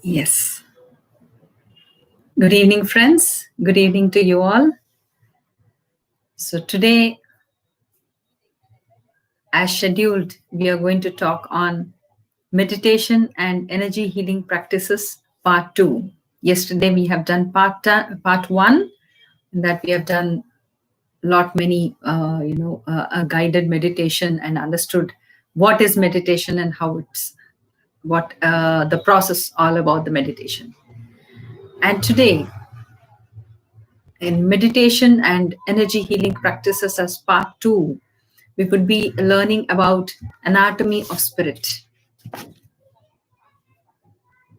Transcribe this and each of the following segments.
Yes. Good evening, friends. Good evening to you all. So, today, as scheduled, we are going to talk on meditation and energy healing practices, part two. Yesterday, we have done part one, in that we have done many, a guided meditation and understood what is meditation and how it's what the process all about the meditation. And today, in meditation and energy healing practices as part two, we could be learning about anatomy of spirit.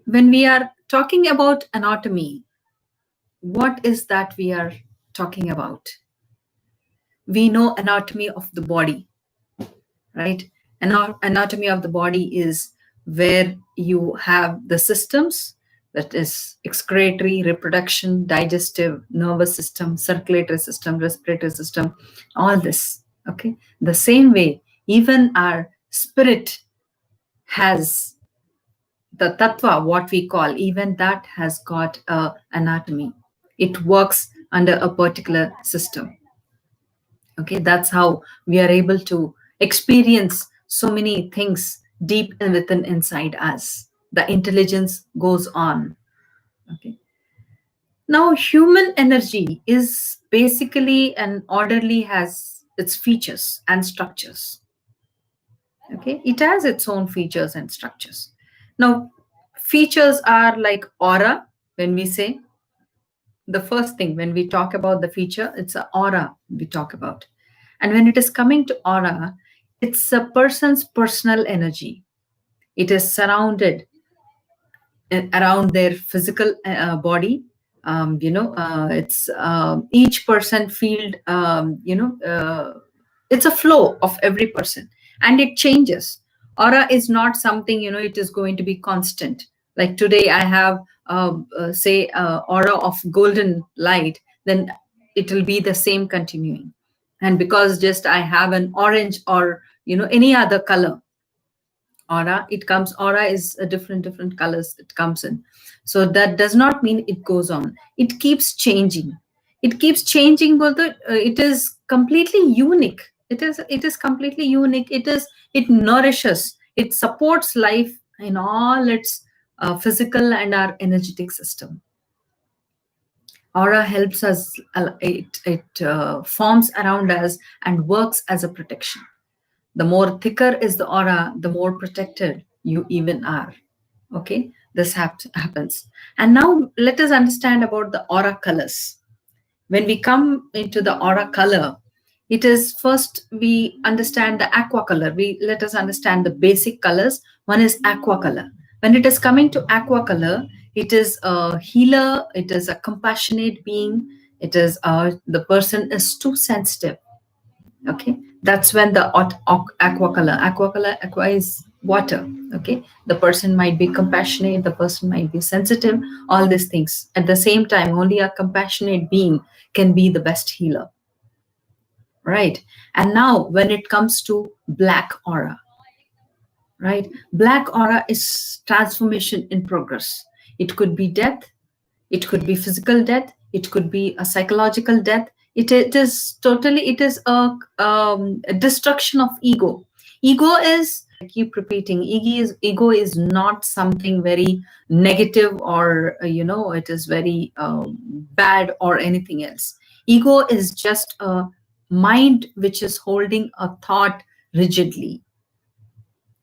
When we are talking about anatomy, what is that we are talking about? We know anatomy of the body, right? Anatomy of the body is where you have the systems, that is excretory, reproduction, digestive, nervous system, circulatory system, respiratory system, all this. Okay. The same way, even our spirit has the tattva, what we call, even that has got a anatomy. It works under a particular system. Okay, that's how we are able to experience so many things deep and within inside us. The intelligence goes on. Okay. Now, human energy is basically an orderly, has its features and structures. Okay, it has its own features and structures. Now, features are like aura. When we say, the first thing when we talk about the feature, it's an aura we talk about. And when it is coming to aura, it's a person's personal energy. It is surrounded around their physical body. It's each person field, it's a flow of every person, and it changes. Aura is not something, it is going to be constant. Like today I have say aura of golden light, then it will be the same continuing. And because just I have an orange or any other color aura, it comes, aura is a different colors it comes in. So that does not mean it goes on, it keeps changing. It keeps changing, but it is completely unique. It is completely unique. It nourishes, it supports life in all its physical and our energetic system. Aura helps us, it forms around us and works as a protection. The more thicker is the aura, the more protected you even are. Okay, this happens. And now let us understand about the aura colors. When we come into the aura color, it is first we understand the aqua color. Let us understand the basic colors. One is aqua color. When it is coming to aqua color, it is a healer, it is a compassionate being, it is the person is too sensitive. Okay, that's when the aqua color. Aqua is water. Okay, the person might be compassionate, the person might be sensitive, all these things at the same time. Only a compassionate being can be the best healer, right? And now when it comes to black aura, right, black aura is transformation in progress. It could be death, it could be physical death, it could be a psychological death. It is totally, it is a destruction of ego. Ego is, I keep repeating, ego is not something very negative or it is very bad or anything else. Ego is just a mind which is holding a thought rigidly.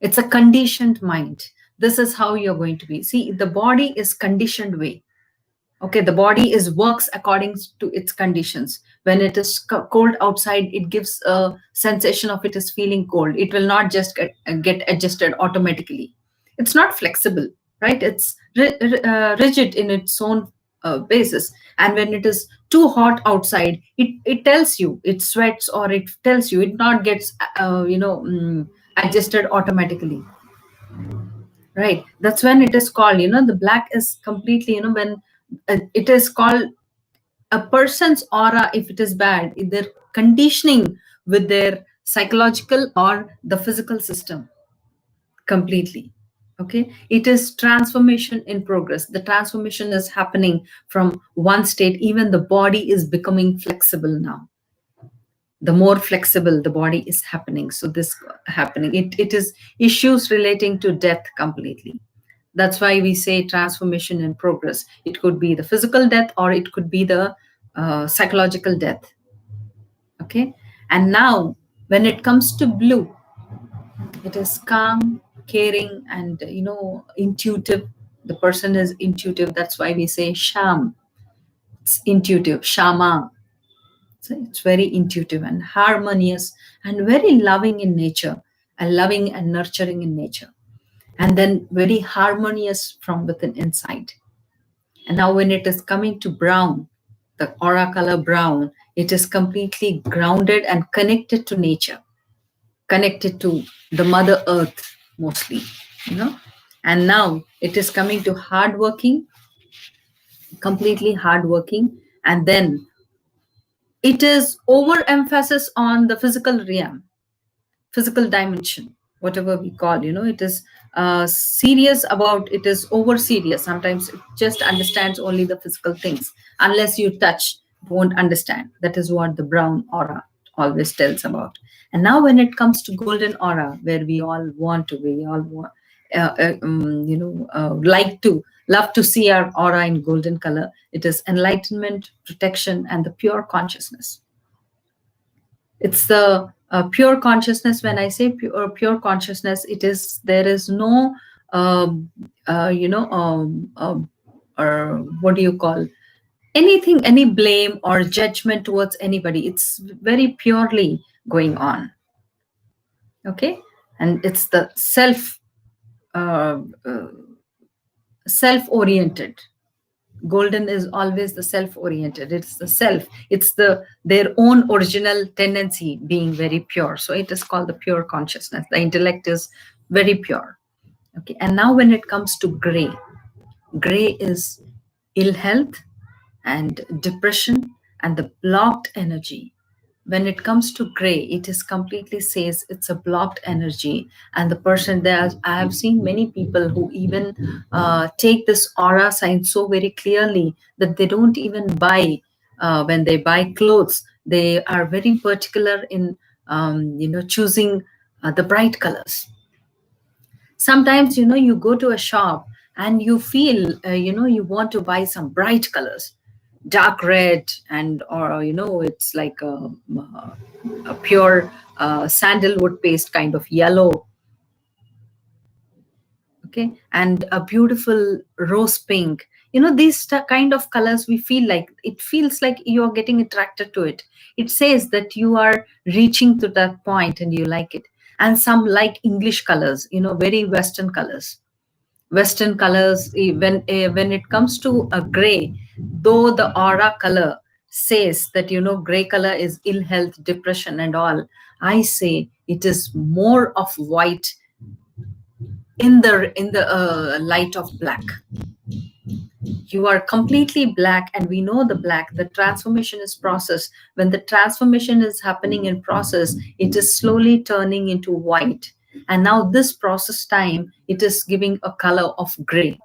It's a conditioned mind. This is how you're going to be. See, the body is conditioned way. Okay, the body is works according to its conditions. When it is cold outside, it gives a sensation of it is feeling cold. It will not just get adjusted automatically. It's not flexible, right? It's rigid in its own basis. And when it is too hot outside, it tells you, it sweats, or it tells you, it not gets adjusted automatically, right? That's when it is called, the black is completely, when it is called a person's aura. If it is bad, they're conditioning with their psychological or the physical system completely. Okay, it is transformation in progress. The transformation is happening from one state. Even the body is becoming flexible now. The more flexible the body is happening, so this happening, it is issues relating to death completely. That's why we say transformation in progress. It could be the physical death, or it could be the psychological death. Okay, and now when it comes to blue, it is calm, caring, and intuitive. The person is intuitive. That's why we say sham. It's intuitive, shama. So it's very intuitive and harmonious and very loving in nature, and loving and nurturing in nature, and then very harmonious from within inside. And now when it is coming to brown, the aura color brown, it is completely grounded and connected to nature, connected to the mother earth mostly, you know. And now it is coming to hardworking, completely hardworking, and then it is overemphasis on the physical realm, physical dimension, whatever we call, it is serious about, it is over serious. Sometimes it just understands only the physical things. Unless you touch, it won't understand. That is what the brown aura always tells about. And now when it comes to golden aura, where we all want to, we all want, like to, love to see our aura in golden color. It is enlightenment, protection, and the pure consciousness. It's the pure consciousness. When I say pure consciousness, it is, there is no or what do you call, anything, any blame or judgment towards anybody. It's very purely going on. Okay, and it's the uh, uh, self-oriented. Golden is always the self-oriented. It's the self, it's their own original tendency being very pure. So it is called the pure consciousness. The intellect is very pure. Okay, and now when it comes to gray, gray is ill health and depression and the blocked energy. When it comes to gray, it is completely says it's a blocked energy. And the person there, I have seen many people who even take this aura sign so very clearly that they don't even buy, when they buy clothes, they are very particular in choosing the bright colors. Sometimes you go to a shop and you feel you want to buy some bright colors, dark red, and or it's like a pure sandalwood paste kind of yellow. Okay, and a beautiful rose pink. These kind of colors, we feel like, it feels like you're getting attracted to it. It says that you are reaching to that point and you like it. And some like English colors, very Western colors. Western colors, when it comes to a gray, though the aura color says that gray color is ill health, depression, and all, I say it is more of white in the light of black. You are completely black, and we know the black, the transformation is process. When the transformation is happening in process, it is slowly turning into white. And now this process time, it is giving a color of gray.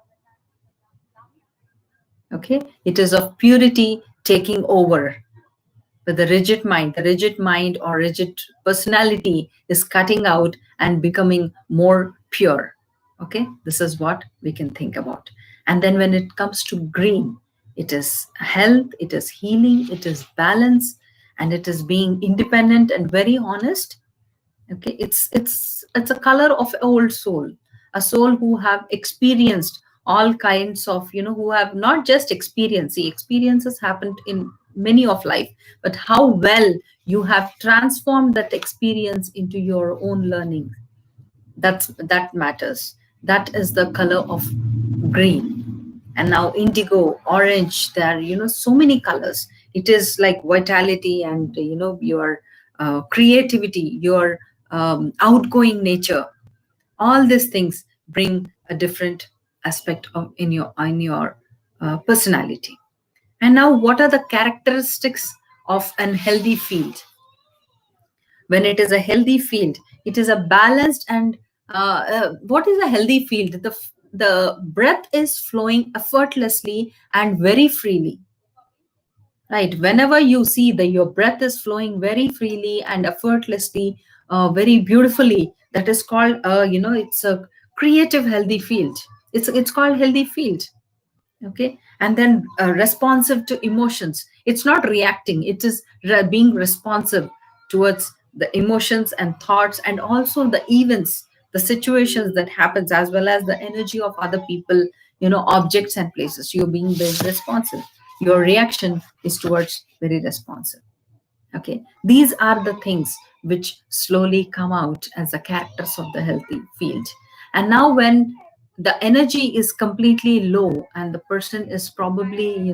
Okay, it is of purity taking over. But the rigid mind or rigid personality is cutting out and becoming more pure. Okay, this is what we can think about. And then when it comes to green, it is health, it is healing, it is balance, and it is being independent and very honest. Okay, it's a color of old soul, a soul who have experienced all kinds of, who have not just experienced, the experiences happened in many of life, but how well you have transformed that experience into your own learning. That matters. That is the color of green. And now indigo, orange, there are so many colors. It is like vitality and your creativity, your outgoing nature. All these things bring a different aspect of in your personality. And now, what are the characteristics of an healthy field? When it is a healthy field, it is a balanced and what is a healthy field? The breath is flowing effortlessly and very freely, right? Whenever you see that your breath is flowing very freely and effortlessly, very beautifully, that is called, it's a creative healthy field. It's called healthy field. Okay. And then responsive to emotions. It's not reacting, it is being responsive towards the emotions and thoughts, and also the events, the situations that happens, as well as the energy of other people, objects and places. You're being very responsive. Your reaction is towards very responsive. Okay, these are the things which slowly come out as the characters of the healthy field. And now when the energy is completely low and the person is probably,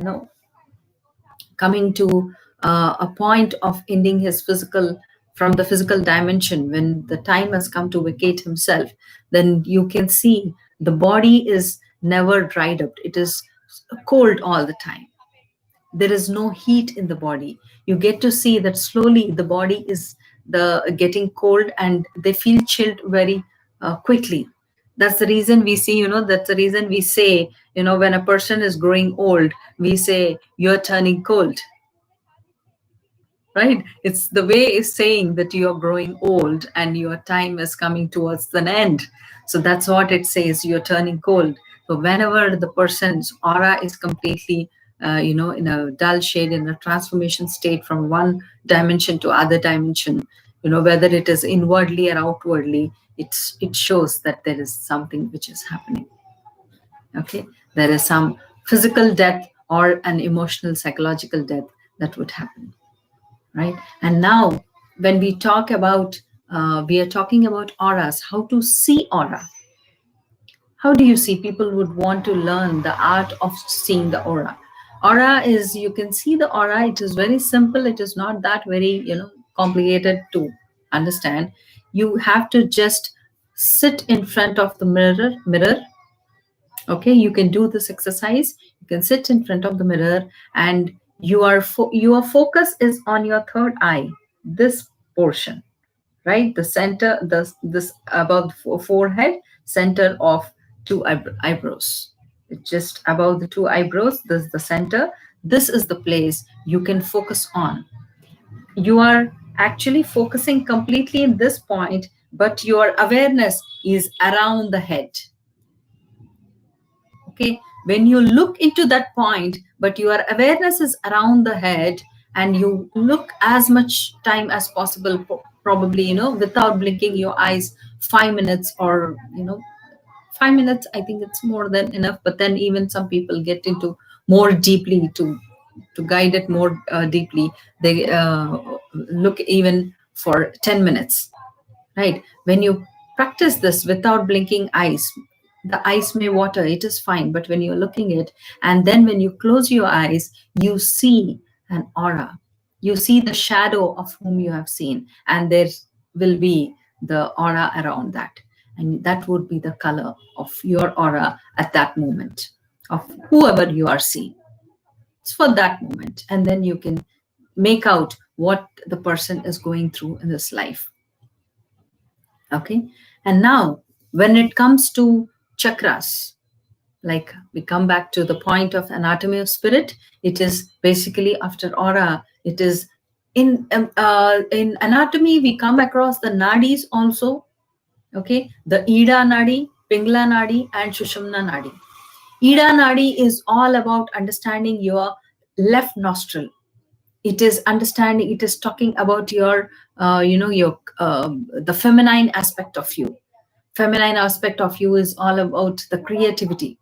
coming to a point of ending his physical, from the physical dimension, when the time has come to vacate himself, then you can see the body is never dried up. It is cold all the time. There is no heat in the body. You get to see that slowly the body is the getting cold, and they feel chilled very quickly. That's the reason we see, that's the reason we say, when a person is growing old, we say you're turning cold, right? It's the way it's saying that you're growing old and your time is coming towards an end. So that's what it says, you're turning cold. So whenever the person's aura is completely, in a dull shade, in a transformation state from one dimension to other dimension, whether it is inwardly or outwardly, it shows that there is something which is happening. Okay, there is some physical death or an emotional, psychological death that would happen, right? And now, when we talk about, we are talking about auras, how to see aura. How do you see? People would want to learn the art of seeing the aura. Aura is, you can see the aura. It is very simple. It is not that very, complicated to understand. You have to just sit in front of the mirror. Okay, you can do this exercise. You can sit in front of the mirror, and your focus is on your third eye, this portion, right? The center, this above the forehead, center of two eyebrows. It's just above the two eyebrows. This is the center. This is the place you can focus on. You are actually focusing completely in this point, but your awareness is around the head. Okay, when you look into that point, but your awareness is around the head, and you look as much time as possible, probably, without blinking your eyes, 5 minutes, or 5 minutes, I think it's more than enough. But then even some people get into more deeply, to guide it more deeply, they look even for 10 minutes, right? When you practice this without blinking eyes, the eyes may water, it is fine, but when you're looking it, and then when you close your eyes, you see an aura. You see the shadow of whom you have seen, and there will be the aura around that, and that would be the color of your aura at that moment, of whoever you are seeing. It's for that moment, and then you can make out what the person is going through in this life. Okay, and now when it comes to chakras, like, we come back to the point of anatomy of spirit. It is basically after aura. It is in anatomy we come across the nadis also. Okay, the Ida Nadi, Pingla Nadi, and Sushumna Nadi. Ida Nadi is all about understanding your left nostril. It is understanding, it is talking about your your the feminine aspect of you. Feminine aspect of you is all about the creativity.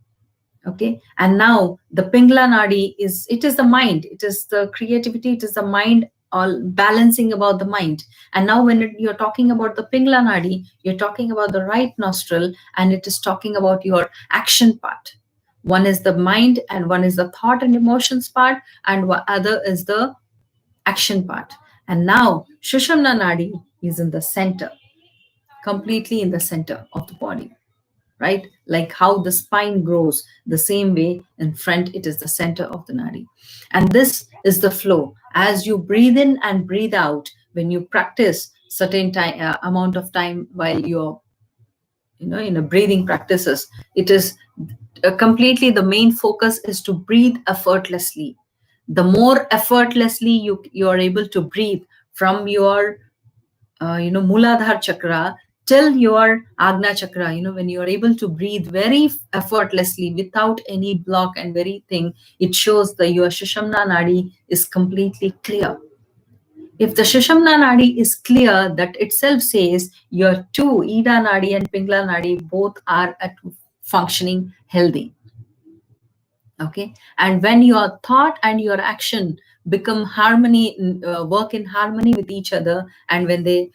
Okay, and now the Pingla Nadi is, it is the mind, it is the creativity, it is the mind, all balancing about the mind. And now when you're talking about the Pingla Nadi, you're talking about the right nostril, and it is talking about your action part. One is the mind, and one is the thought and emotions part, and other is the action part. And now Shushumna Nadi is in the center, completely in the center of the body, right? Like how the spine grows, the same way in front, it is the center of the nadi. And this is the flow. As you breathe in and breathe out, when you practice certain time, amount of time while you're in a breathing practices, it is completely, the main focus is to breathe effortlessly. The more effortlessly you are able to breathe from your Muladhara chakra till your Agna chakra, when you are able to breathe very effortlessly without any block and very thing, it shows that your Shishamna Nadi is completely clear. If the Shishamna Nadi is clear, that itself says your two, Ida Nadi and Pingla Nadi, both are at functioning healthy. Okay, and when your thought and your action become harmony, work in harmony with each other, and when they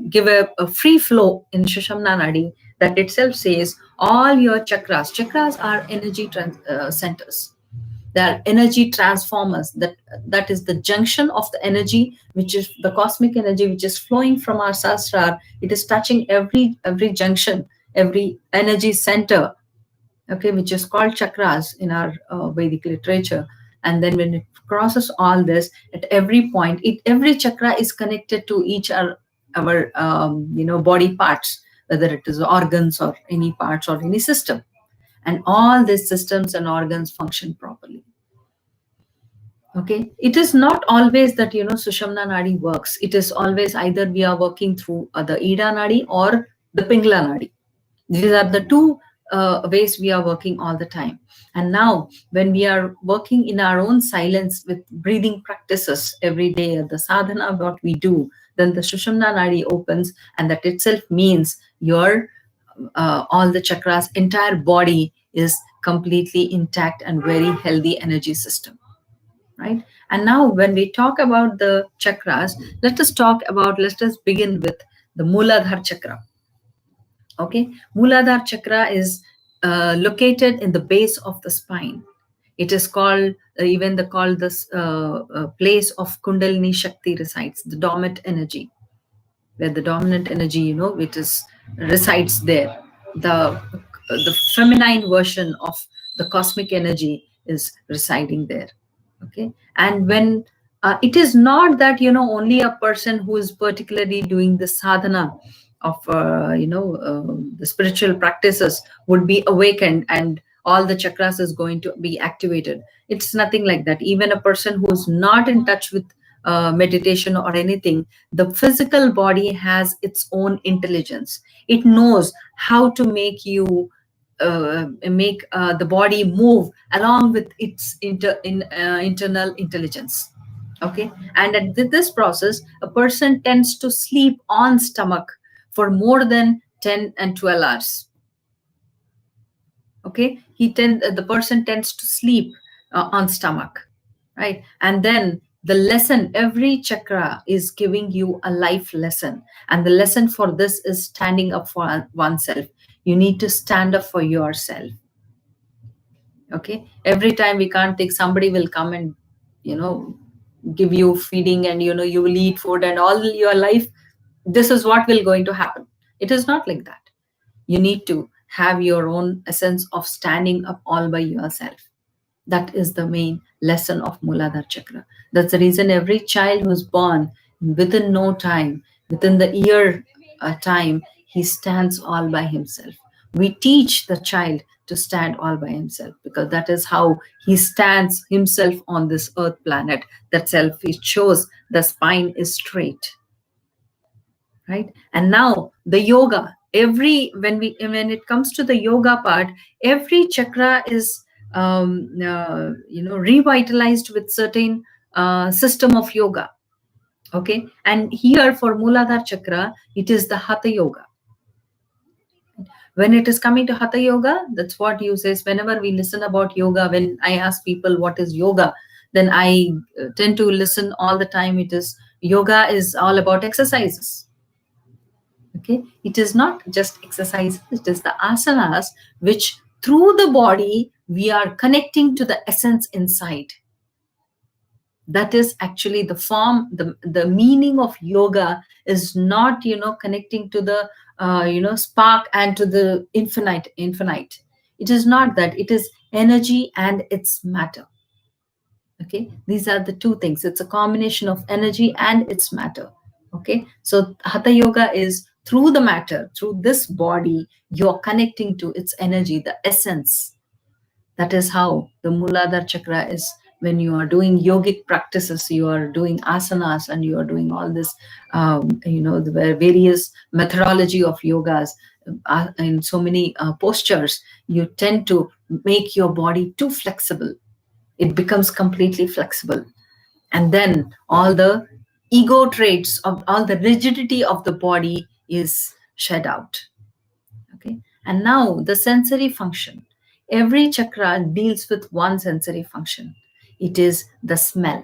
give a free flow in Shishamna Nadi, that itself says all your chakras are energy centers. They are energy transformers. That is the junction of the energy, which is the cosmic energy, which is flowing from our sastra. It is touching every junction, every energy center, okay, which is called chakras in our Vedic literature. And then when it crosses all this, at every point, every chakra is connected to each our body parts, whether it is organs or any parts or any system. And all these systems and organs function properly. Okay, it is not always that Sushumna Nadi works. It is always either we are working through the Ida Nadi or the Pingla Nadi. These are the two ways we are working all the time. And now when we are working in our own silence with breathing practices every day, the sadhana, what we do, then the Sushumna Nadi opens, and that itself means your all the chakras, entire body is completely intact and very healthy energy system. Right? And now when we talk about the chakras, let us begin with the Muladhara chakra. Okay, Muladhara chakra is located in the base of the spine. It is called called this place of Kundalini Shakti resides, the dominant energy, where the dominant energy, it is resides there. The feminine version of the cosmic energy is residing there. Okay, and when it is not that only a person who is particularly doing the sadhana of the spiritual practices would be awakened and all the chakras is going to be activated. It's nothing like that. Even a person who is not in touch with meditation or anything, the physical body has its own intelligence. It knows how to make you make the body move along with its internal intelligence. Okay, and at this process, a person tends to sleep on stomach for more than 10 and 12 hours. Okay, the person tends to sleep on stomach, right? And then the lesson, every chakra is giving you a life lesson, and the lesson for this is standing up for oneself. You need to stand up for yourself. Okay, every time we can't think somebody will come and give you feeding, and you will eat food, and all your life this is what will going to happen. It is not like that. You need to have your own essence of standing up all by yourself. That is the main lesson of Muladhara chakra. That's the reason every child who's born, within no time, within the year time, he stands all by himself. We teach the child to stand all by himself, because that is how he stands himself on this earth planet. That self, it shows the spine is straight. Right? And now the yoga, when it comes to the yoga part, every chakra is revitalized with certain system of yoga. Okay, and here for Muladhara chakra, it is the Hatha yoga. When it is coming to Hatha yoga, that's what you say. Whenever we listen about yoga, when I ask people what is yoga, then I tend to listen all the time. It is yoga is all about exercises. Okay, it is not just exercise, it is the asanas which through the body we are connecting to the essence inside. That is actually the form. The meaning of yoga is not connecting to the spark and to the infinite. It is not that. It is energy and its matter. Okay, these are the two things. It's a combination of energy and its matter. Okay, so Hatha yoga is through the matter, through this body, you're connecting to its energy, the essence. That is how the Muladhara chakra is. When you are doing yogic practices, you are doing asanas, and you are doing all this, the various methodology of yogas, in so many postures, you tend to make your body too flexible. It becomes completely flexible. And then all the ego traits of all the rigidity of the body is shed out. Okay. And now the sensory function. Every chakra deals with one sensory function. It is the smell.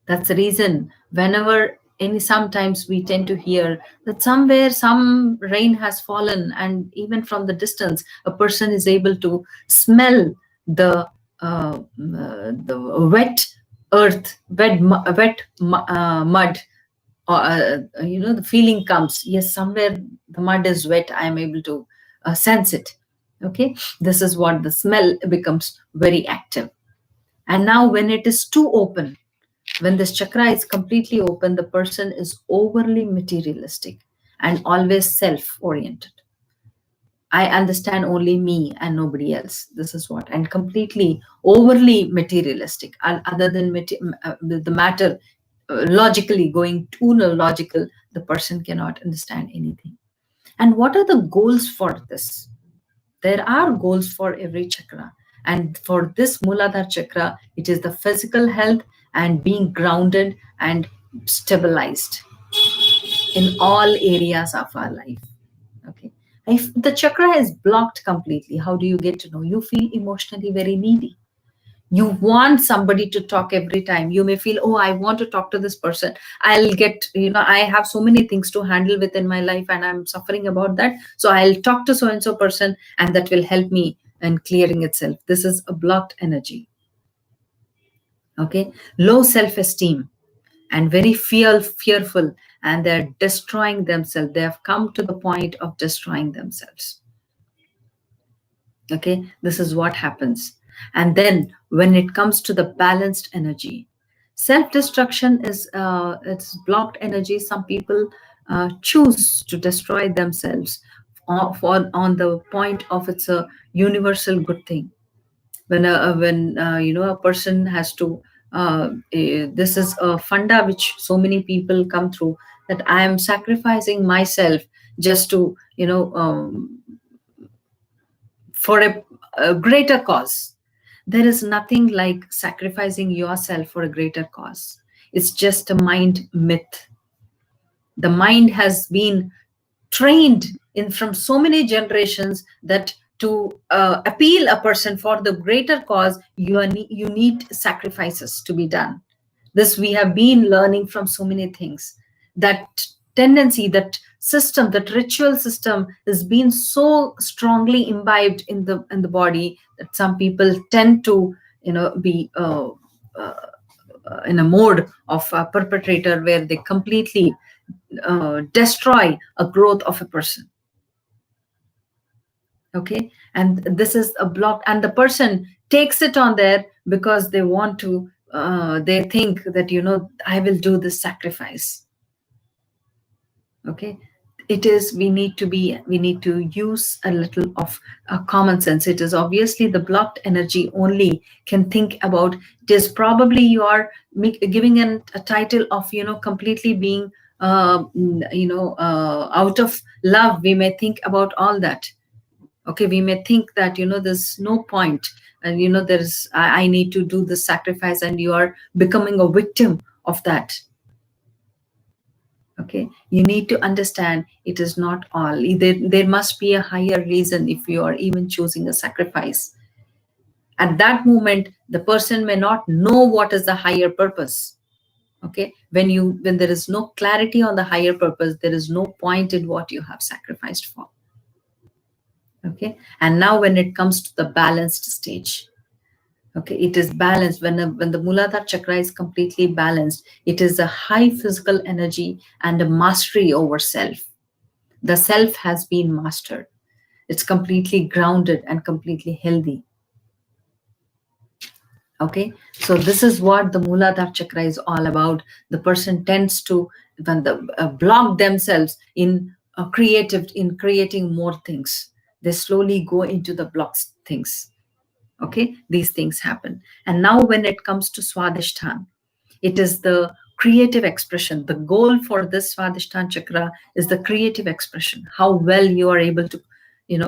That's the reason whenever sometimes we tend to hear that somewhere some rain has fallen, and even from the distance, a person is able to smell the wet earth, wet mud, or the feeling comes, yes, somewhere the mud is wet, I am able to sense it. Okay, this is what the smell becomes very active. And now when it is too open, when this chakra is completely open, the person is overly materialistic and always self-oriented. I understand only me and nobody else. This is what, and completely overly materialistic. And other than the matter, logically going too logical, the person cannot understand anything. And what are the goals for this? There are goals for every chakra. And for this Muladhara chakra, it is the physical health and being grounded and stabilized in all areas of our life. Okay. If the chakra is blocked completely, how do you get to know? You feel emotionally very needy. You want somebody to talk every time. You may feel, oh, I want to talk to this person. I'll get, I have so many things to handle within my life and I'm suffering about that. So I'll talk to so-and-so person and that will help me in clearing itself. This is a blocked energy. Okay. Low self-esteem and very fearful, and they're destroying themselves. They have come to the point of destroying themselves. Okay. This is what happens. And then when it comes to the balanced energy, self-destruction is it's blocked energy. Some people choose to destroy themselves on the point of it's a universal good thing. When a person has to, this is a funda which so many people come through, that I am sacrificing myself just to, for a greater cause. There is nothing like sacrificing yourself for a greater cause. It's just a mind myth. The mind has been trained in from so many generations that to appeal a person for the greater cause, you need sacrifices to be done. This we have been learning from so many things. That tendency, that system, that ritual system has been so strongly imbibed in the body that some people tend to be in a mode of a perpetrator where they completely destroy a growth of a person. Okay, and this is a block, and the person takes it on there because they want to they think that I will do this sacrifice. Okay, it is, we need to use a little of common sense. It is obviously the blocked energy only can think about, it is probably you are giving a title of completely being out of love. We may think about all that. Okay, we may think that there's no point, and there's I need to do the sacrifice, and you are becoming a victim of that. Okay, you need to understand it is not all. There must be a higher reason if you are even choosing a sacrifice. At that moment, the person may not know what is the higher purpose. Okay, when there is no clarity on the higher purpose, there is no point in what you have sacrificed for. Okay, and now when it comes to the balanced stage, okay, it is balanced. When the Muladhara chakra is completely balanced, it is a high physical energy and a mastery over self. The self has been mastered. It's completely grounded and completely healthy. Okay, so this is what the Muladhara chakra is all about. The person tends to, when block themselves in creative in creating more things. They slowly go into the blocks things. Okay, these things happen. And now when it comes to Swadhisthana, it is the creative expression. The goal for this Swadhisthana chakra is the creative expression, how well you are able to,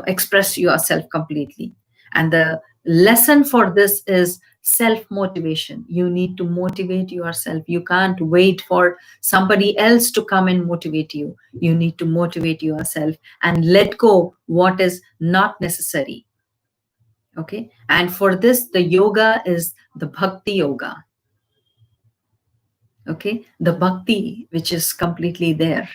express yourself completely. And the lesson for this is self motivation. You need to motivate yourself. You can't wait for somebody else to come and motivate you. You need to motivate yourself and let go what is not necessary. Okay, and for this the yoga is the bhakti yoga. Okay, the bhakti which is completely there.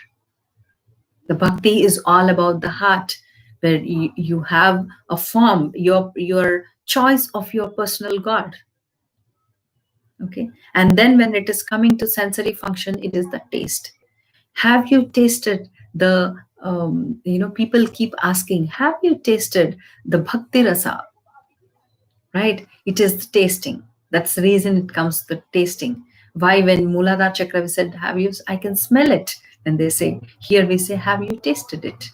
The bhakti is all about the heart, where you have a form, your choice of your personal god. Okay, and then when it is coming to sensory function, it is the taste. Have you tasted the people keep asking, have you tasted the bhakti rasa? Right, it is the tasting. That's the reason it comes the tasting. Why, when Muladhara chakra we said, have you, I can smell it. And they say, here we say, have you tasted it?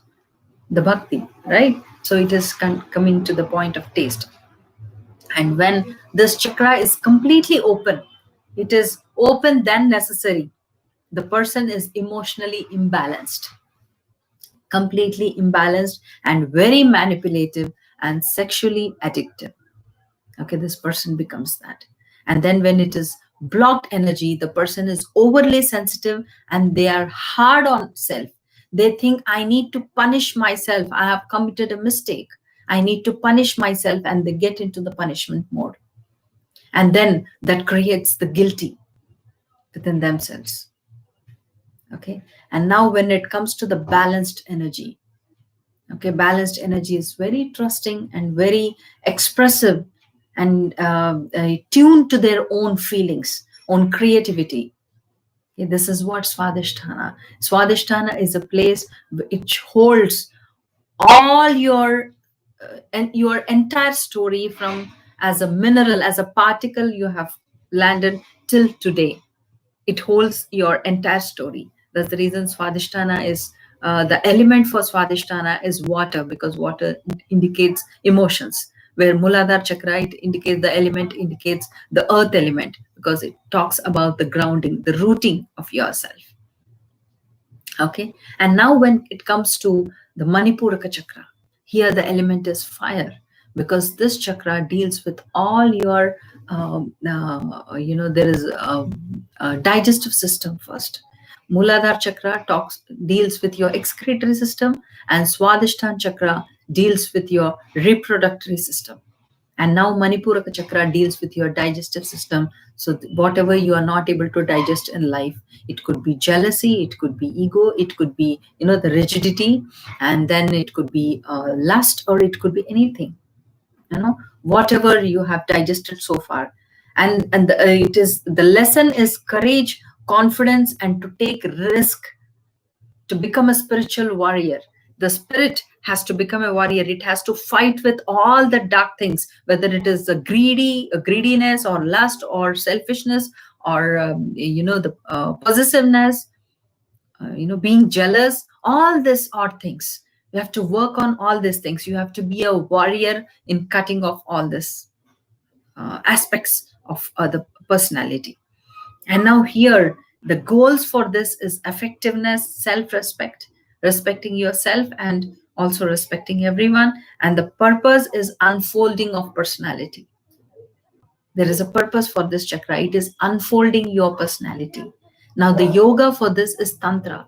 The bhakti, right? So it is coming to the point of taste. And when this chakra is completely open, it is open than necessary, the person is emotionally imbalanced, completely imbalanced, and very manipulative and sexually addictive. Okay, this person becomes that. And then when it is blocked energy, the person is overly sensitive and they are hard on self. They think, I need to punish myself, I have committed a mistake, I need to punish myself, and they get into the punishment mode. And then that creates the guilty within themselves. Okay, and now when it comes to the balanced energy, okay, balanced energy is very trusting and very expressive and tuned to their own feelings, own creativity. Okay, this is what Swadhisthana. Swadhisthana is a place which holds all your and your entire story from as a mineral, as a particle you have landed till today. It holds your entire story. That's the reason Swadhisthana is the element for Swadhisthana is water, because water indicates emotions. Where Muladhara chakra, it indicates the element, indicates the earth element, because it talks about the grounding, the rooting of yourself. Okay, and now when it comes to the Manipuraka chakra, here the element is fire, because this chakra deals with all your there is a digestive system first. Muladhara chakra deals with your excretory system, and Swadhisthana chakra deals with your reproductory system. And now Manipuraka chakra deals with your digestive system. So whatever you are not able to digest in life, it could be jealousy, it could be ego, it could be the rigidity, and then it could be lust, or it could be anything. Whatever you have digested so far. And it is the lesson is courage, confidence, and to take risk, to become a spiritual warrior. The spirit has to become a warrior. It has to fight with all the dark things, whether it is a greediness, or lust, or selfishness, or the possessiveness, being jealous. All these are things. You have to work on all these things. You have to be a warrior in cutting off all this aspects of the personality. And now here, the goals for this is effectiveness, self-respect, respecting yourself and also respecting everyone. And the purpose is unfolding of personality. There is a purpose for this chakra. It is unfolding your personality. Now the yoga for this is Tantra.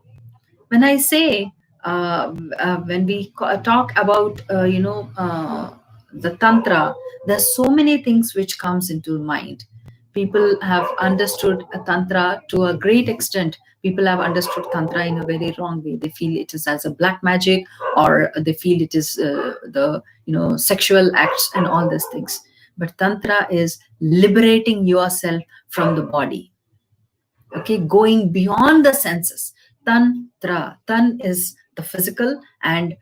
When I say, when we talk about, the Tantra, there's so many things which comes into mind. People have understood Tantra to a great extent. People have understood Tantra in a very wrong way. They feel it is as a black magic, or they feel it is the sexual acts and all these things. But Tantra is liberating yourself from the body. Okay, going beyond the senses. Tantra. Tan is the physical, and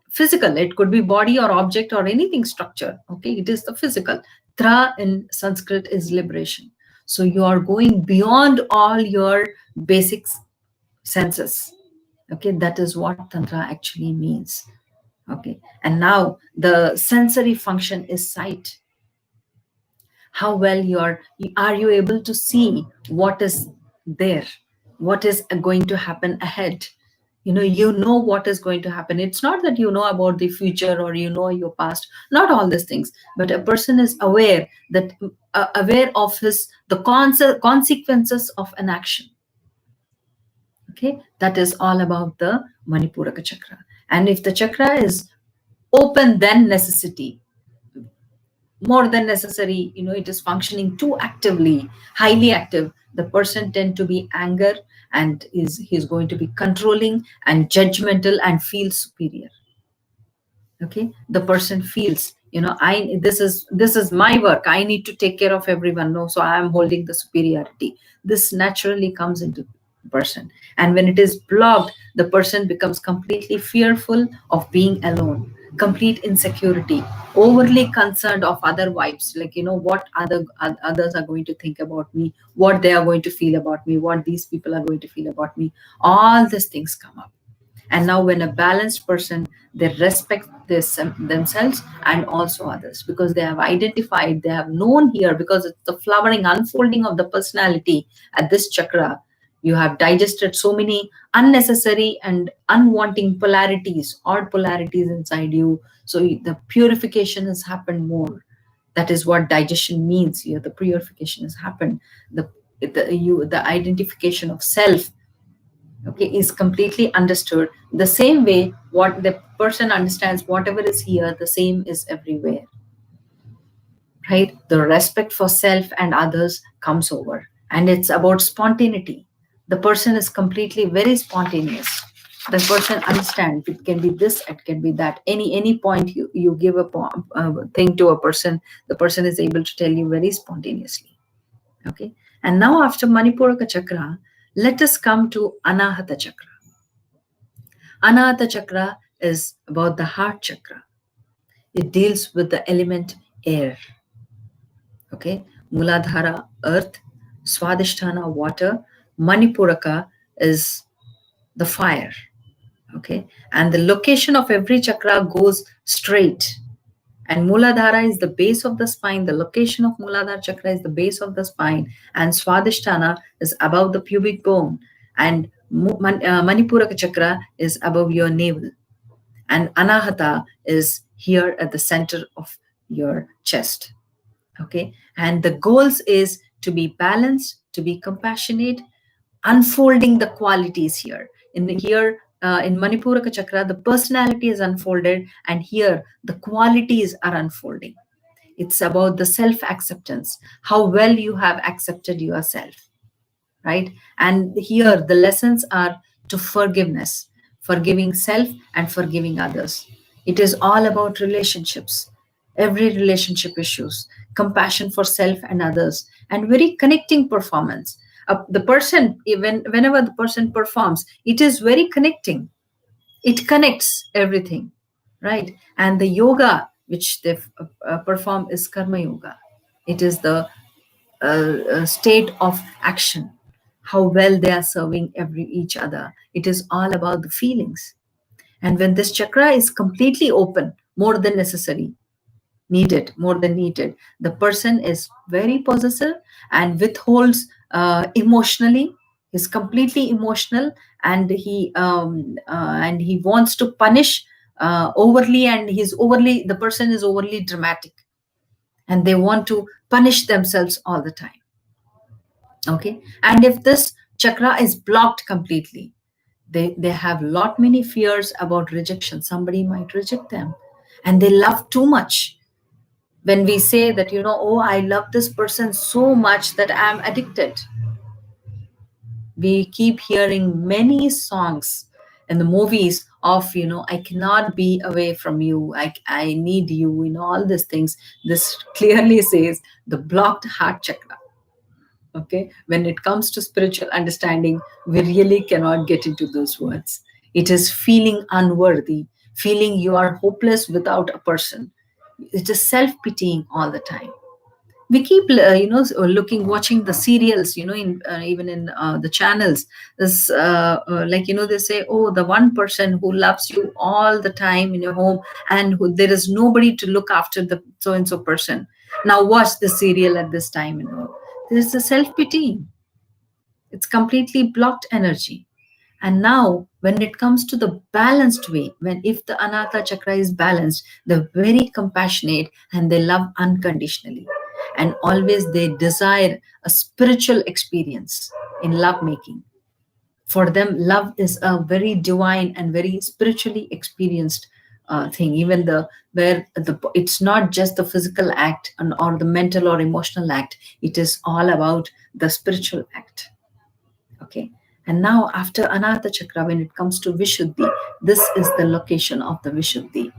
physical, it could be body or object or anything structure. Okay, it is the physical. Tra in Sanskrit is liberation. So you are going beyond all your basic senses. Okay, that is what tantra actually means. Okay, and now the sensory function is sight. How well are you able to see what is there, what is going to happen ahead? You know what is going to happen. It's not that you know about the future or you know your past, not all these things, but a person is aware that aware of his the consequences of an action. Okay, that is all about the Manipuraka chakra. And if the chakra is open, then necessity, more than necessary, it is functioning too actively, highly active, the person tend to be anger, and he's going to be controlling and judgmental and feel superior. Okay, the person feels, I this is my work, I need to take care of everyone, no, so I am holding the superiority. This naturally comes into the person, and when it is blocked, the person becomes completely fearful of being alone, complete insecurity, overly concerned of other vibes, like what others are going to think about me, what they are going to feel about me, what these people are going to feel about me. All these things come up. And now when a balanced person, they respect themselves and also others, because they have identified, they have known here, because it's the flowering unfolding of the personality at this chakra. You have digested so many unnecessary and unwanting polarities, odd polarities inside you, so the purification has happened more. That is what digestion means here. The purification has happened. The identification of self, okay, is completely understood. The same way what the person understands, whatever is here, the same is everywhere. Right, the respect for self and others comes over, and it's about spontaneity. The person is completely very spontaneous. The person understands it can be this, it can be that, any point you give a thing to a person, the person is able to tell you very spontaneously. Okay, and now after Manipuraka chakra, let us come to Anahata chakra. Anahata chakra is about the heart chakra. It deals with the element air. Okay, Muladhara, earth, Swadhisthana, water, Manipuraka is the fire. Okay, and the location of every chakra goes straight. And Muladhara is the base of the spine. The location of Muladhara chakra is the base of the spine, and Swadhisthana is above the pubic bone, and Manipuraka chakra is above your navel, and Anahata is here at the center of your chest. Okay, and the goals is to be balanced, to be compassionate, unfolding the qualities here. In Manipuraka chakra, the personality is unfolded, and here the qualities are unfolding. It's about the self acceptance, how well you have accepted yourself, right? And here the lessons are to forgiveness, forgiving self and forgiving others. It is all about relationships, every relationship issues, compassion for self and others, and very connecting performance. The person, even whenever the person performs, it is very connecting. It connects everything, right? And the yoga which they perform is karma yoga. It is the state of action, how well they are serving each other. It is all about the feelings. And when this chakra is completely open, more than necessary, needed, more than needed, the person is very possessive and withholds emotionally, is completely emotional, and he wants to punish overly, and the person is overly dramatic, and they want to punish themselves all the time. Okay, and if this chakra is blocked completely, they have lot many fears about rejection. Somebody might reject them, and they love too much. When we say that, oh, I love this person so much that I'm addicted, we keep hearing many songs in the movies of, I cannot be away from you, I need you, all these things. This clearly says the blocked heart chakra. Okay, when it comes to spiritual understanding, we really cannot get into those words. It is feeling unworthy, feeling you are hopeless without a person. It is self-pitying all the time. We keep looking, watching the serials, in even in the channels. This like, they say, oh, the one person who loves you all the time in your home, and who there is nobody to look after the so and so person. Now watch the serial at this time, there's a self-pity. It's completely blocked energy. And now, when it comes to the balanced way, when if the Anahata Chakra is balanced, they're very compassionate and they love unconditionally. And always they desire a spiritual experience in love making. For them, love is a very divine and very spiritually experienced thing. Even it's not just the physical act or the mental or emotional act. It is all about the spiritual act. Okay. And now after Anahata Chakra, when it comes to Vishuddhi, this is the location of the Vishuddhi.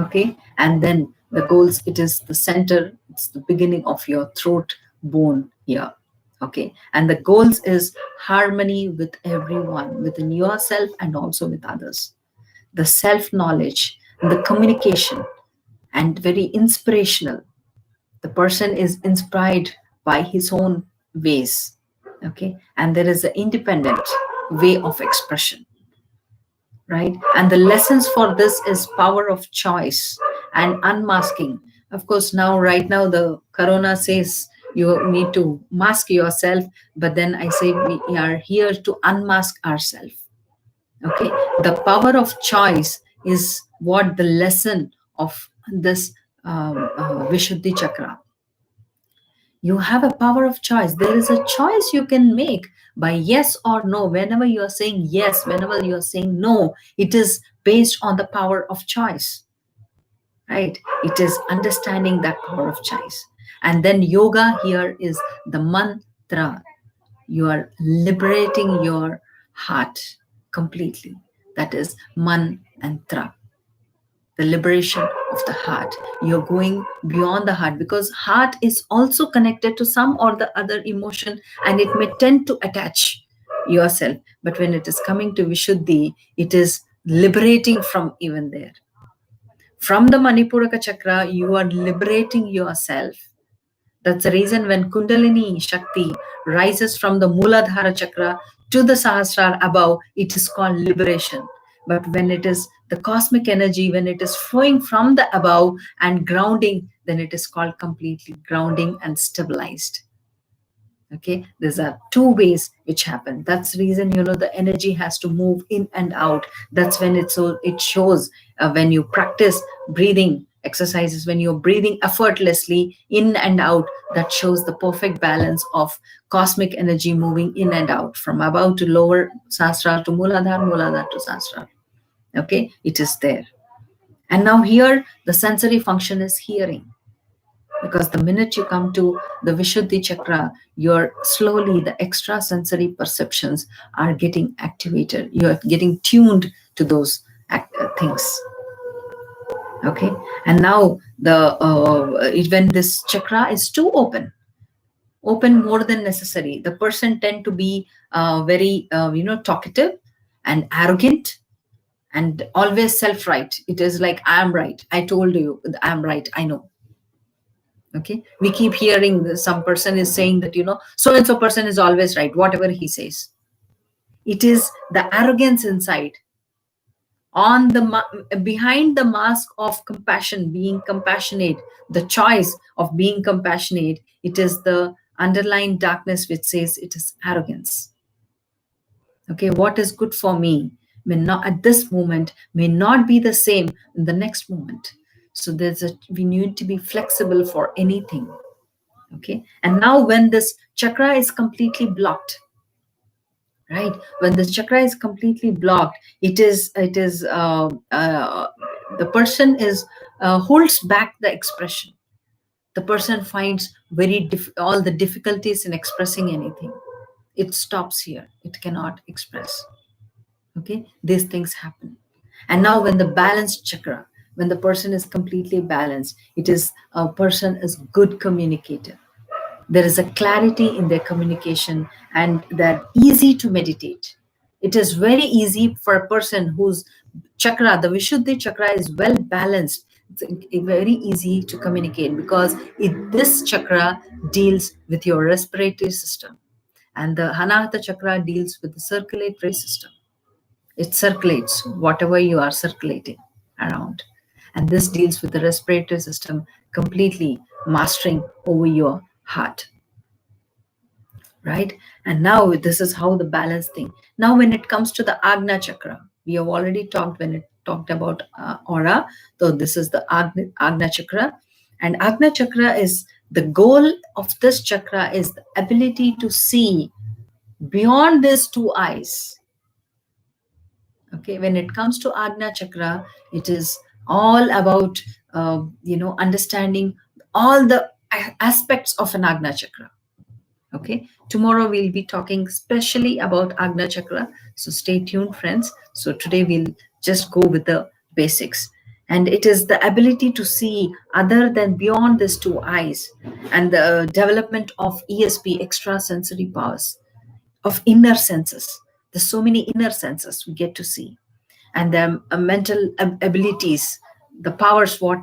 Okay. And then the goals, it is the center, it's the beginning of your throat bone here. Okay. And the goals is harmony with everyone, within yourself and also with others. The self-knowledge, the communication, and very inspirational. The person is inspired by his own ways. Okay. And there is an independent way of expression, right? And the lessons for this is power of choice and unmasking. Of course, right now the corona says you need to mask yourself, but then I say we are here to unmask ourselves. Okay. The power of choice is what the lesson of this Vishuddhi Chakra. You have a power of choice. There is a choice you can make by yes or no. Whenever you are saying yes, whenever you are saying no, it is based on the power of choice, right? It is understanding that power of choice. And then yoga here is the mantra. You are liberating your heart completely. That is mantra. The liberation of the heart. You're going beyond the heart, because heart is also connected to some or the other emotion, and it may tend to attach yourself. But when it is coming to Vishuddhi, it is liberating from even there. From the Manipuraka Chakra, you are liberating yourself. That's the reason when Kundalini Shakti rises from the Muladhara Chakra to the Sahasrara above, it is called liberation. But when it is the cosmic energy, when it is flowing from the above and grounding, then it is called completely grounding and stabilized. Okay, these are two ways which happen. That's the reason, the energy has to move in and out. That's when it shows when you practice breathing exercises, when you're breathing effortlessly in and out, that shows the perfect balance of cosmic energy moving in and out from above to lower Sahasrara to Muladhara to Sahasrara. Okay, it is there. And now here the sensory function is hearing, because the minute you come to the Vishuddhi Chakra, slowly the extrasensory perceptions are getting activated. You're getting tuned to those things. Okay. And now when this chakra is too open more than necessary, the person tend to be very talkative and arrogant and always self-right. It is like, I am right, I told you, I am right, I know. Okay, we keep hearing some person is saying that so and so person is always right, whatever he says. It is the arrogance inside. Behind the mask of compassion, being compassionate, the choice of being compassionate, it is the underlying darkness which says it is arrogance. Okay, what is good for me may not at this moment, may not be the same in the next moment. So we need to be flexible for anything. Okay, and now when this chakra is completely blocked, right? When the chakra is completely blocked, the person holds back the expression. The person finds all the difficulties in expressing anything. It stops here. It cannot express. Okay, these things happen. And now when the balanced chakra, when the person is completely balanced, a person is good communicator. There is a clarity in their communication, and they're easy to meditate. It is very easy for a person whose chakra, the Vishuddhi chakra, is well balanced. very easy to communicate, because this chakra deals with your respiratory system, and the Anahata chakra deals with the circulatory system. It circulates whatever you are circulating around. And this deals with the respiratory system, completely mastering over your heart. Right? And now this is how the balance thing. Now, when it comes to the Agna chakra, we have already talked when it talked about aura. So this is the Agna chakra. And Agna chakra is the goal of this chakra is the ability to see beyond these two eyes. Okay, when it comes to Agna chakra, it is all about understanding all the aspects of an Agna chakra. Okay, tomorrow we'll be talking specially about Agna chakra, so stay tuned, friends. So today we'll just go with the basics, and it is the ability to see other than beyond these two eyes, and the development of ESP, extrasensory powers, of inner senses. There's so many inner senses we get to see, and the mental abilities, the powers, what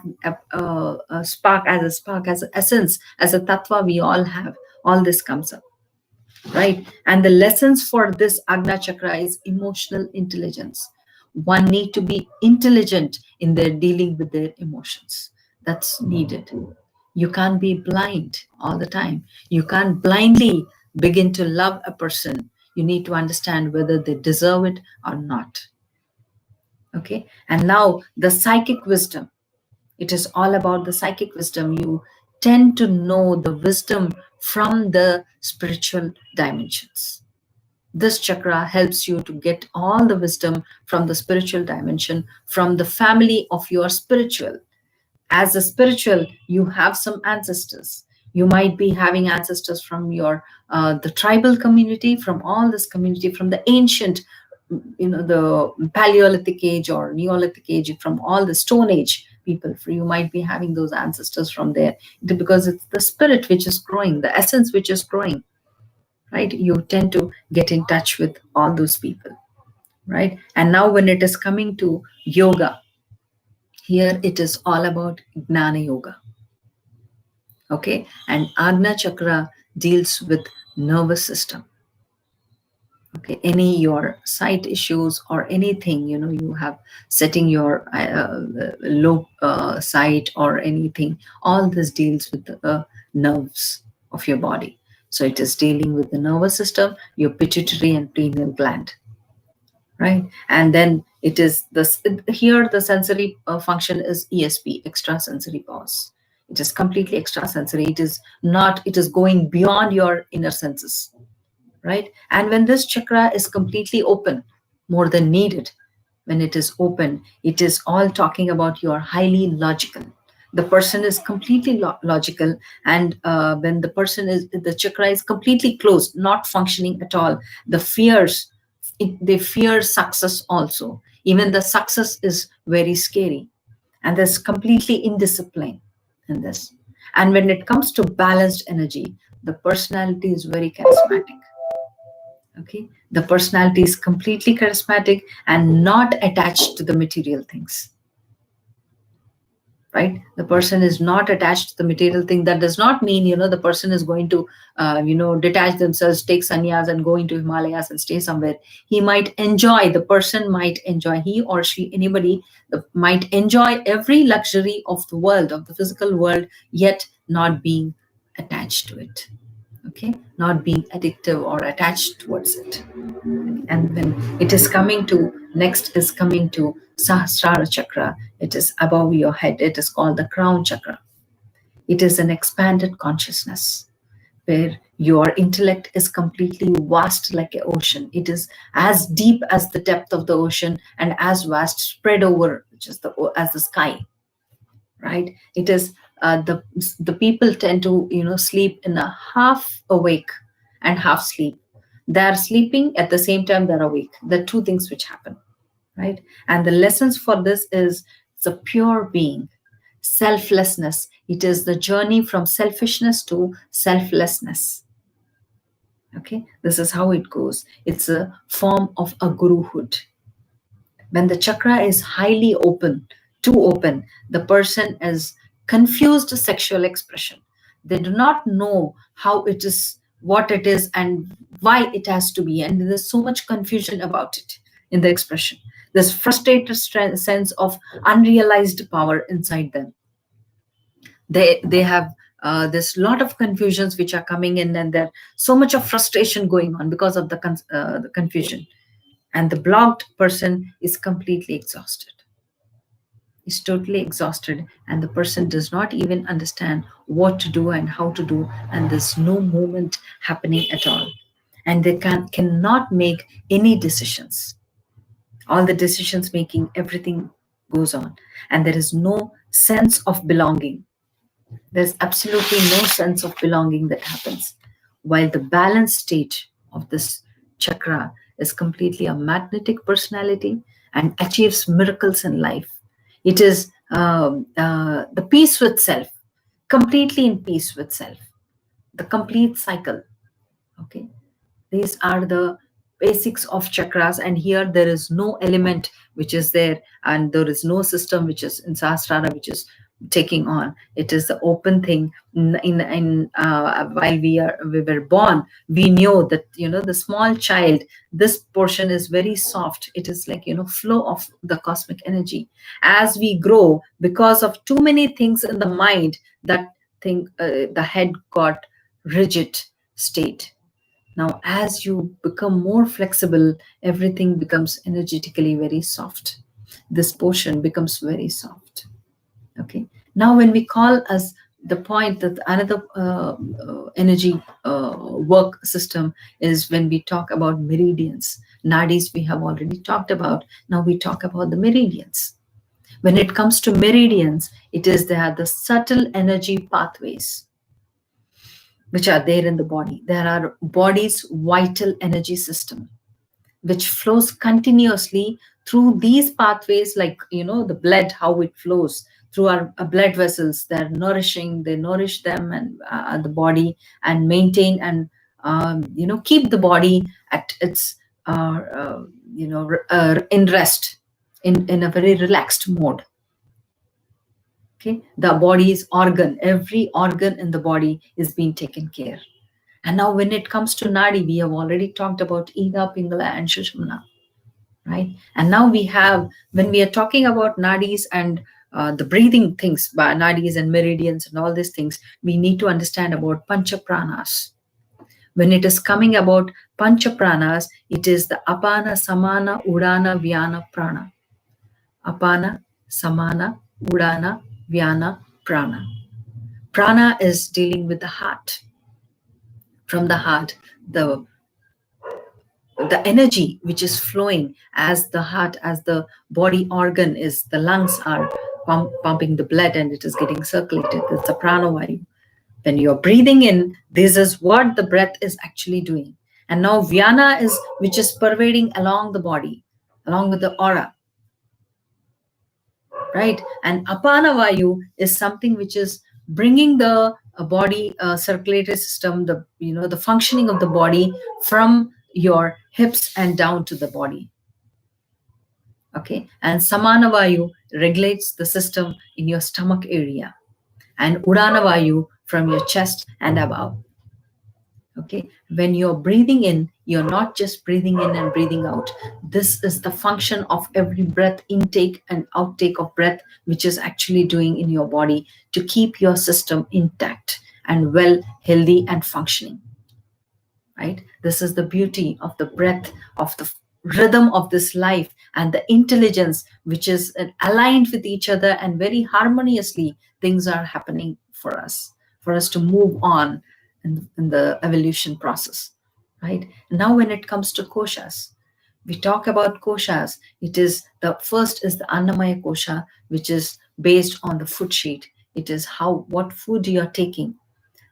spark, as an essence, as a tattva we all have. All this comes up, right? And the lessons for this Agna chakra is emotional intelligence. One need to be intelligent in their dealing with their emotions. That's needed. You can't be blind all the time. You can't blindly begin to love a person. You need to understand whether they deserve it or not. Okay. And now the psychic wisdom. It is all about the psychic wisdom. You tend to know the wisdom from the spiritual dimensions. This chakra helps you to get all the wisdom from the spiritual dimension, from the family of your spiritual. As a spiritual, you have some ancestors. You might be having ancestors from your the tribal community, from all this community, from the ancient, the Paleolithic age or Neolithic age, from all the Stone Age people. You might be having those ancestors from there, because it's the spirit which is growing, the essence which is growing, right? You tend to get in touch with all those people, right? And now when it is coming to yoga, here it is all about Gnana Yoga. Okay, and Agna chakra deals with nervous system. Okay, any your sight issues or anything, you have setting your low sight or anything, all this deals with the nerves of your body. So it is dealing with the nervous system, your pituitary and pineal gland, right? And then it is this here the sensory function is ESP, extrasensory powers. It is completely extrasensory. It is going beyond your inner senses, right? And when this chakra is completely open, more than needed, when it is open, it is all talking about your highly logical. The person is completely logical, and when the chakra is completely closed, not functioning at all, the fears, they fear success also. Even the success is very scary, and there's completely indiscipline in this. And when it comes to balanced energy, the personality is very charismatic. Okay, the personality is completely charismatic and not attached to the material things, right? The person is not attached to the material thing. That does not mean the person is going to detach themselves, take sannyas and go into Himalayas and stay somewhere. He might enjoy, the person might enjoy, he or she, anybody might enjoy every luxury of the world, of the physical world, yet not being attached to it. Okay, not being addictive or attached towards it. And when it is coming to next is coming to Sahasrara chakra, it is above your head. It is called the crown chakra. It is an expanded consciousness where your intellect is completely vast like an ocean. It is as deep as the depth of the ocean and as vast, spread over just as the sky, right? It is the people tend to sleep in a half awake and half sleep. They're sleeping at the same time they're awake. The two things which happen, right? And the lessons for this is the pure being, selflessness. It is the journey from selfishness to selflessness. Okay, this is how it goes. It's a form of a guruhood. When the chakra is highly open, too open, the person is confused sexual expression. They do not know how it is, what it is, and why it has to be. And there's so much confusion about it in the expression. This frustrated sense of unrealized power inside them. They have this lot of confusions which are coming in, and there's so much of frustration going on because of the confusion. And the blocked person is completely exhausted, is totally exhausted, and the person does not even understand what to do and how to do, and there's no movement happening at all, and they cannot make any decisions. All the decisions making, everything goes on, and there is no sense of belonging. There's absolutely no sense of belonging that happens, while the balanced state of this chakra is completely a magnetic personality and achieves miracles in life. It is the peace with self, completely in peace with self, the complete cycle. Okay, these are the basics of chakras, and here there is no element which is there, and there is no system which is in Sahasrara which is taking on. It is the open thing. While we were born, we knew that, the small child, this portion is very soft. It is like, flow of the cosmic energy. As we grow, because of too many things in the mind, that thing, the head got rigid state. Now, as you become more flexible, everything becomes energetically very soft. This portion becomes very soft. Okay. Now, when we call as the point that another energy work system is when we talk about meridians. Nadis we have already talked about. Now we talk about the meridians. When it comes to meridians, it is there the subtle energy pathways which are there in the body. There are body's vital energy system, which flows continuously through these pathways, like, the blood, how it flows through our blood vessels. They're nourishing, they nourish them and the body, and maintain and, keep the body at its, in rest, in a very relaxed mode. Okay, the body's organ, every organ in the body is being taken care. And now when it comes to Nadi, we have already talked about Ida, Pingala, and Shushmana, right? And now we have, when we are talking about Nadis and the breathing things, Nadis and meridians and all these things, we need to understand about Pancha Pranas. When it is coming about Pancha Pranas, it is the Apana, Samana, Udana, Vyana, Prana. Apana, Samana, Udana, Vyana, Prana. Prana is dealing with the heart. From the heart, the energy which is flowing as the heart, as the body organ is, the lungs are pumping the blood and it is getting circulated. It's a pranavayu. When you're breathing in, this is what the breath is actually doing. And now Vyana is, which is pervading along the body, along with the aura. Right? And Apana Vayu is something which is bringing the body circulatory system, the functioning of the body from your hips and down to the body. Okay, and Samana Vayu regulates the system in your stomach area, and Udana Vayu from your chest and above. Okay, when you're breathing in, you're not just breathing in and breathing out. This is the function of every breath, intake and outtake of breath, which is actually doing in your body to keep your system intact and well, healthy and functioning. Right? This is the beauty of the breath, of the rhythm of this life, and the intelligence which is aligned with each other, and very harmoniously things are happening for us to move on in the evolution process. Right? Now when it comes to koshas, we talk about koshas. It is the first is the Annamaya kosha, which is based on the food sheet. It is what food you are taking.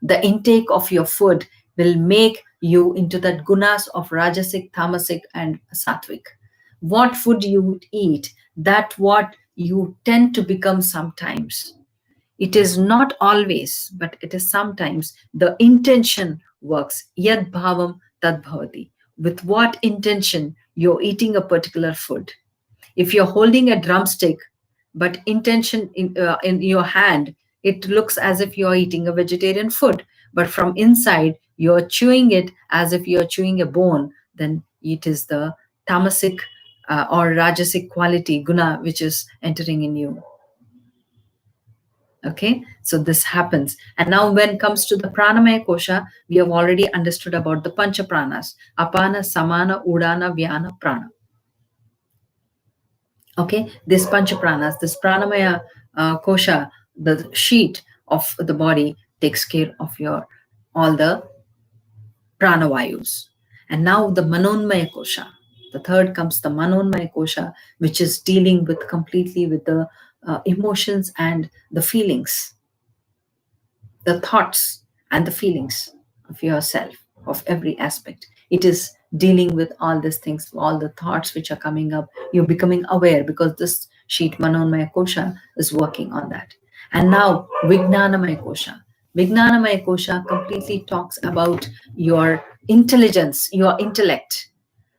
The intake of your food will make you into that gunas of Rajasic, Tamasic, and Sattvic. What food you eat, that what you tend to become sometimes. It is not always, but it is sometimes. The intention works. Yad bhavam tad bhavati. With what intention you're eating a particular food. If you're holding a drumstick but intention in your hand, it looks as if you're eating a vegetarian food, but from inside you're chewing it as if you're chewing a bone, then it is the tamasic or rajasic quality, guna, which is entering in you. Okay, so this happens. And now when it comes to the pranamaya kosha, we have already understood about the pancha pranas: apana, samana, udana, vyana, prana. Okay, this pancha pranas, this pranamaya kosha, the sheet of the body, takes care of your all the pranavayus. And now the manonmaya kosha, the third comes the manonmaya kosha, which is dealing with completely with the emotions and the feelings, the thoughts and the feelings of yourself, of every aspect. It is dealing with all these things, all the thoughts which are coming up. You're becoming aware because this sheet Manonmaya Kosha is working on that. And now Vijnanamaya Kosha. Vijnanamaya Kosha completely talks about your intelligence, your intellect,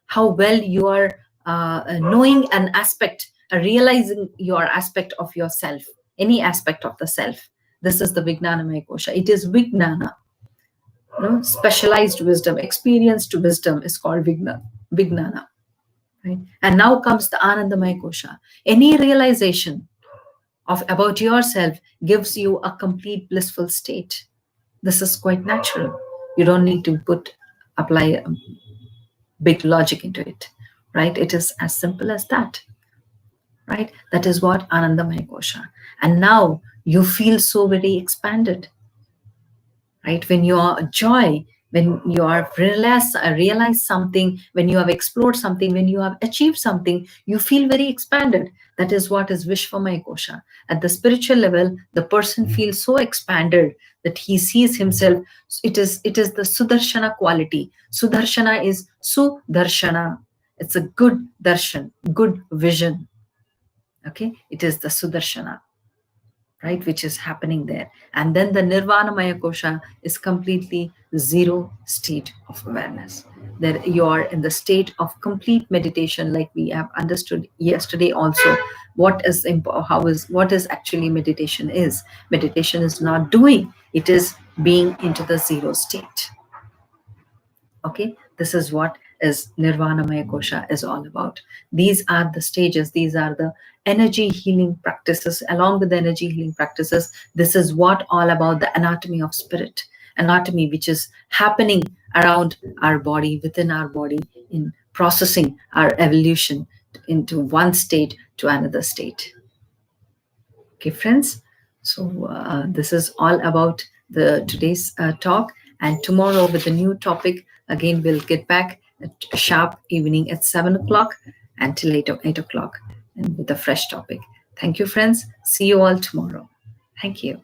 how well you are knowing an aspect, realizing your aspect of yourself, any aspect of the self. This is the Vijnanamaya Kosha. It is Vijnana. Specialized wisdom, experienced wisdom is called Vijnana. Right? And now comes the Anandamaya Kosha. Any realization of about yourself gives you a complete blissful state. This is quite natural. You don't need to apply big logic into it, right? It is as simple as that, right? That is what Anandamaya Kosha. And now you feel so very expanded, right? When you are joy, when you are realized something, when you have explored something, when you have achieved something, you feel very expanded. That is what is Vishvamaya Kosha. At the spiritual level, the person feels so expanded that he sees himself. It is the Sudarshana quality. Sudarshana is Sudarshana. It's a good darshan, good vision. Okay, it is the Sudarshana, right, which is happening there. And then the Nirvanamaya Kosha is completely zero state of awareness. That you are in the state of complete meditation, like we have understood yesterday also. What is actually meditation is? Meditation is not doing, it is being into the zero state. Okay, this is what is Nirvanamaya Kosha is all about. These are the stages, these are the energy healing practices. Along with the energy healing practices, this is what all about the anatomy of spirit, anatomy which is happening around our body, within our body, in processing our evolution into one state to another state. Okay, friends, so this is all about the today's talk, and tomorrow with a new topic. Again, we'll get back at sharp evening at 7 o'clock until 8 o'clock and with a fresh topic. Thank you, friends. See you all tomorrow. Thank you.